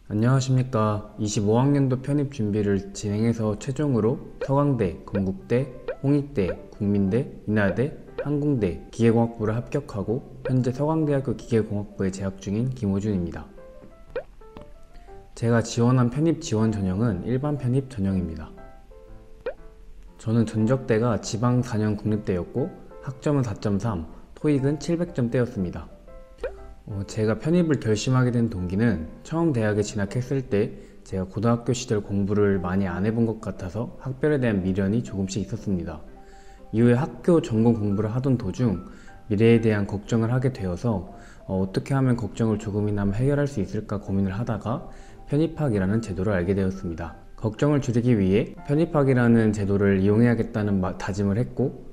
안녕하십니까. 25학년도 편입 준비를 진행해서 최종으로 서강대, 건국대, 홍익대, 국민대, 인하대, 항공대 기계공학부를 합격하고 현재 서강대학교 기계공학부에 재학 중인 김호준입니다. 제가 지원한 편입 지원 전형은 일반 편입 전형입니다. 저는 전적대가 지방 4년 국립대였고 학점은 4.3, 토익은 700점대였습니다. 제가 편입을 결심하게 된 동기는 처음 대학에 진학했을 때 제가 고등학교 시절 공부를 많이 안 해본 것 같아서 학별에 대한 미련이 조금씩 있었습니다. 이후에 학교 전공 공부를 하던 도중 미래에 대한 걱정을 하게 되어서 어떻게 하면 걱정을 조금이나마 해결할 수 있을까 고민을 하다가 편입학이라는 제도를 알게 되었습니다. 걱정을 줄이기 위해 편입학이라는 제도를 이용해야겠다는 다짐을 했고,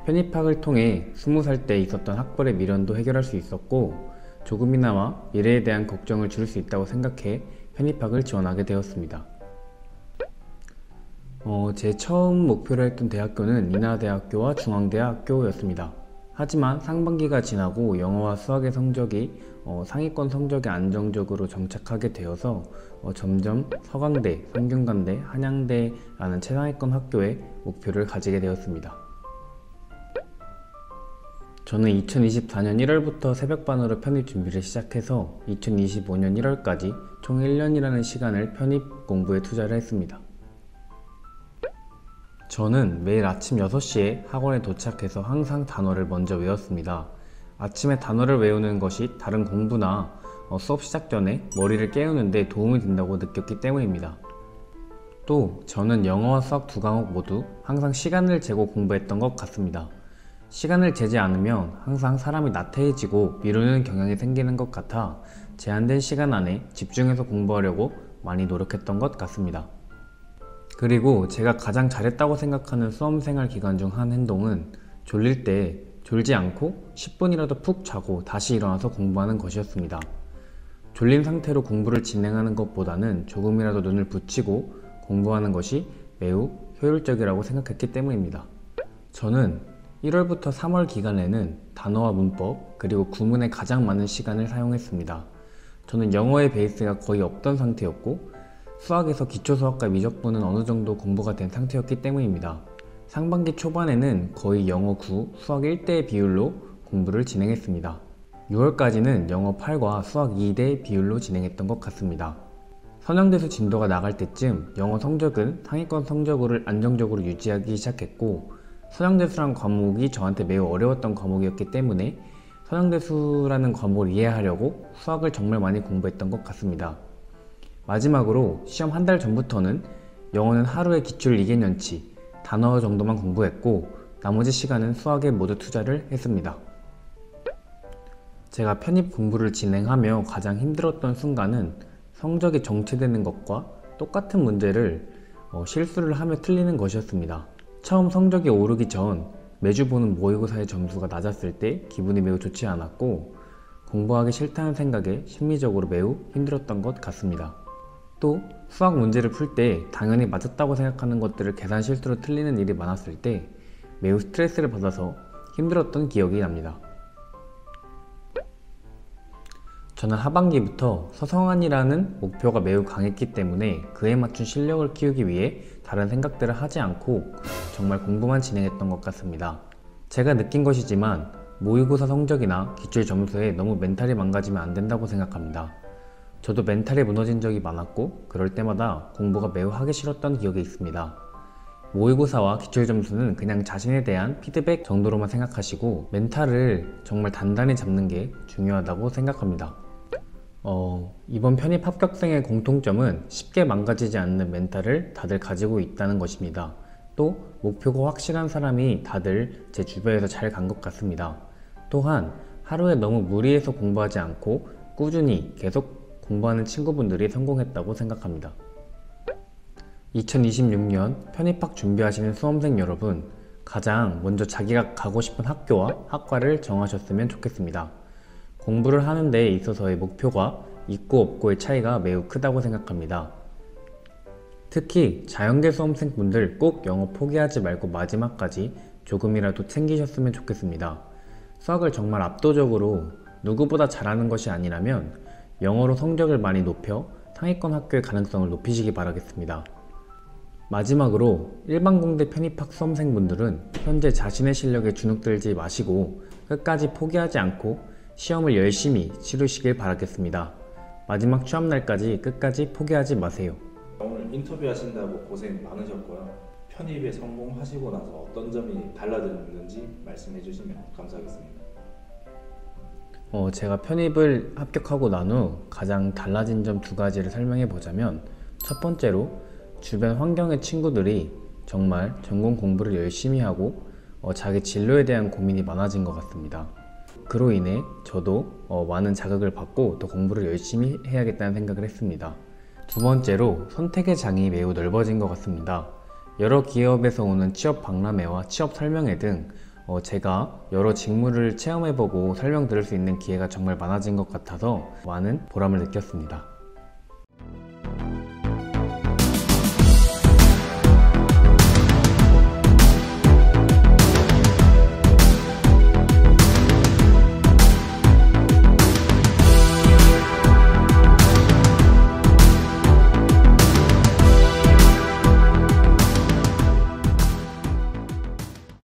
편입학을 통해 20살 때 있었던 학벌의 미련도 해결할 수 있었고 조금이나마 미래에 대한 걱정을 줄일 수 있다고 생각해 편입학을 지원하게 되었습니다. 제 처음 목표로 했던 대학교는 인하대학교와 중앙대학교였습니다. 하지만 상반기가 지나고 영어와 수학의 성적이 상위권 성적에 안정적으로 정착하게 되어서 점점 서강대, 성균관대, 한양대라는 최상위권 학교에 목표를 가지게 되었습니다. 저는 2024년 1월부터 새벽반으로 편입 준비를 시작해서 2025년 1월까지 총 1년이라는 시간을 편입 공부에 투자를 했습니다. 저는 매일 아침 6시에 학원에 도착해서 항상 단어를 먼저 외웠습니다. 아침에 단어를 외우는 것이 다른 공부나 수업 시작 전에 머리를 깨우는 데 도움이 된다고 느꼈기 때문입니다. 또 저는 영어와 수학 두 과목 모두 항상 시간을 재고 공부했던 것 같습니다. 시간을 재지 않으면 항상 사람이 나태해지고 미루는 경향이 생기는 것 같아 제한된 시간 안에 집중해서 공부하려고 많이 노력했던 것 같습니다. 그리고 제가 가장 잘했다고 생각하는 수험생활 기간 중 한 행동은 졸릴 때 졸지 않고 10분이라도 푹 자고 다시 일어나서 공부하는 것이었습니다. 졸린 상태로 공부를 진행하는 것보다는 조금이라도 눈을 붙이고 공부하는 것이 매우 효율적이라고 생각했기 때문입니다. 저는 1월부터 3월 기간에는 단어와 문법 그리고 구문에 가장 많은 시간을 사용했습니다. 저는 영어의 베이스가 거의 없던 상태였고 수학에서 기초수학과 미적분은 어느 정도 공부가 된 상태였기 때문입니다. 상반기 초반에는 거의 영어 9, 수학 1대의 비율로 공부를 진행했습니다. 6월까지는 영어 8과 수학 2대 비율로 진행했던 것 같습니다. 선형대수 진도가 나갈 때쯤 영어 성적은 상위권 성적을 안정적으로 유지하기 시작했고, 선형대수란 과목이 저한테 매우 어려웠던 과목이었기 때문에 선형대수라는 과목을 이해하려고 수학을 정말 많이 공부했던 것 같습니다. 마지막으로 시험 한 달 전부터는 영어는 하루에 기출 2개년치, 단어 정도만 공부했고 나머지 시간은 수학에 모두 투자를 했습니다. 제가 편입 공부를 진행하며 가장 힘들었던 순간은 성적이 정체되는 것과 똑같은 문제를 실수를 하며 틀리는 것이었습니다. 처음 성적이 오르기 전 매주 보는 모의고사의 점수가 낮았을 때 기분이 매우 좋지 않았고 공부하기 싫다는 생각에 심리적으로 매우 힘들었던 것 같습니다. 또 수학 문제를 풀 때 당연히 맞았다고 생각하는 것들을 계산 실수로 틀리는 일이 많았을 때 매우 스트레스를 받아서 힘들었던 기억이 납니다. 저는 하반기부터 서성한이라는 목표가 매우 강했기 때문에 그에 맞춘 실력을 키우기 위해 다른 생각들을 하지 않고 정말 공부만 진행했던 것 같습니다. 제가 느낀 것이지만 모의고사 성적이나 기출 점수에 너무 멘탈이 망가지면 안 된다고 생각합니다. 저도 멘탈이 무너진 적이 많았고 그럴 때마다 공부가 매우 하기 싫었던 기억이 있습니다. 모의고사와 기출 점수는 그냥 자신에 대한 피드백 정도로만 생각하시고 멘탈을 정말 단단히 잡는 게 중요하다고 생각합니다. 이번 편입 합격생의 공통점은 쉽게 망가지지 않는 멘탈을 다들 가지고 있다는 것입니다. 또 목표가 확실한 사람이 다들 제 주변에서 잘 간 것 같습니다. 또한 하루에 너무 무리해서 공부하지 않고 꾸준히 계속 공부하는 친구분들이 성공했다고 생각합니다. 2026년 편입학 준비하시는 수험생 여러분, 가장 먼저 자기가 가고 싶은 학교와 학과를 정하셨으면 좋겠습니다. 공부를 하는 데 있어서의 목표가 있고 없고의 차이가 매우 크다고 생각합니다. 특히 자연계 수험생분들 꼭 영어 포기하지 말고 마지막까지 조금이라도 챙기셨으면 좋겠습니다. 수학을 정말 압도적으로 누구보다 잘하는 것이 아니라면 영어로 성적을 많이 높여 상위권 학교의 가능성을 높이시기 바라겠습니다. 마지막으로 일반 공대 편입학 수험생분들은 현재 자신의 실력에 주눅들지 마시고 끝까지 포기하지 않고 시험을 열심히 치르시길 바라겠습니다. 마지막 취업날까지 끝까지 포기하지 마세요. 오늘 인터뷰 하신다고 고생 많으셨고요. 편입에 성공하시고 나서 어떤 점이 달라졌는지 말씀해 주시면 감사하겠습니다. 제가 편입을 합격하고 난 후 가장 달라진 점 두 가지를 설명해 보자면, 첫 번째로 주변 환경의 친구들이 정말 전공 공부를 열심히 하고 자기 진로에 대한 고민이 많아진 것 같습니다. 그로 인해 저도 많은 자극을 받고 더 공부를 열심히 해야겠다는 생각을 했습니다. 두 번째로 선택의 장이 매우 넓어진 것 같습니다. 여러 기업에서 오는 취업 박람회와 취업 설명회 등 제가 여러 직무를 체험해보고 설명 들을 수 있는 기회가 정말 많아진 것 같아서 많은 보람을 느꼈습니다.